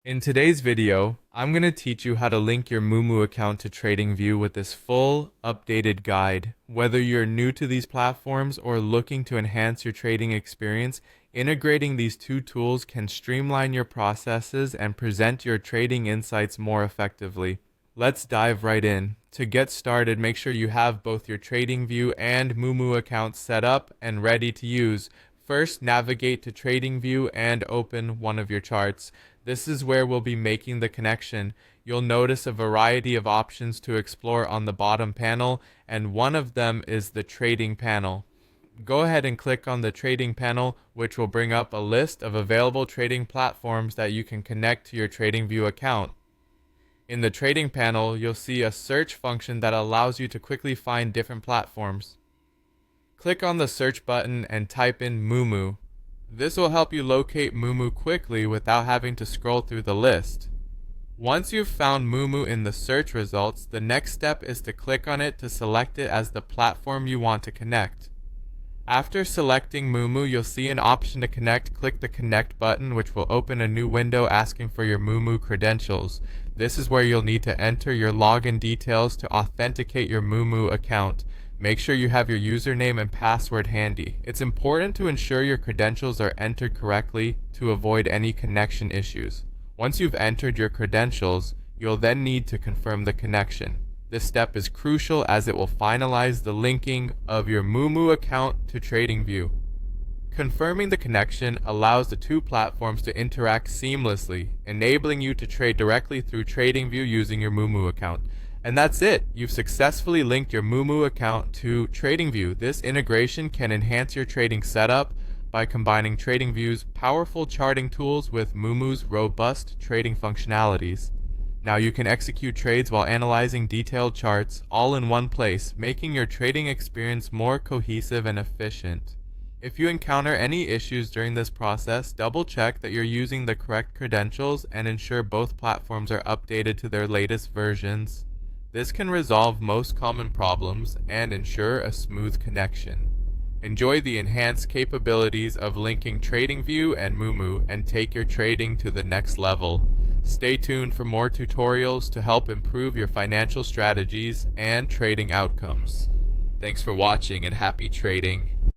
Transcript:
In today's video, I'm going to teach you how to link your Moomoo account to TradingView with this full, updated guide. Whether you're new to these platforms or looking to enhance your trading experience, integrating these two tools can streamline your processes and present your trading insights more effectively. Let's dive right in. To get started, make sure you have both your TradingView and Moomoo accounts set up and ready to use. First, navigate to TradingView and open one of your charts. This is where we'll be making the connection. You'll notice a variety of options to explore on the bottom panel, and one of them is the trading panel. Go ahead and click on the trading panel, which will bring up a list of available trading platforms that you can connect to your TradingView account. In the trading panel, you'll see a search function that allows you to quickly find different platforms. Click on the search button and type in Moomoo. This will help you locate Moomoo quickly without having to scroll through the list. Once you've found Moomoo in the search results, the next step is to click on it to select it as the platform you want to connect. After selecting Moomoo, you'll see an option to connect. Click the Connect button, which will open a new window asking for your Moomoo credentials. This is where you'll need to enter your login details to authenticate your Moomoo account. Make sure you have your username and password handy. It's important to ensure your credentials are entered correctly to avoid any connection issues. Once you've entered your credentials, you'll then need to confirm the connection. This step is crucial as it will finalize the linking of your Moomoo account to TradingView. Confirming the connection allows the two platforms to interact seamlessly, enabling you to trade directly through TradingView using your Moomoo account. And that's it. You've successfully linked your Moomoo account to TradingView. This integration can enhance your trading setup by combining TradingView's powerful charting tools with Moomoo's robust trading functionalities. Now you can execute trades while analyzing detailed charts all in one place, making your trading experience more cohesive and efficient. If you encounter any issues during this process, double check that you're using the correct credentials and ensure both platforms are updated to their latest versions. This can resolve most common problems and ensure a smooth connection. Enjoy the enhanced capabilities of linking TradingView and Moomoo and take your trading to the next level. Stay tuned for more tutorials to help improve your financial strategies and trading outcomes. Thanks for watching and happy trading.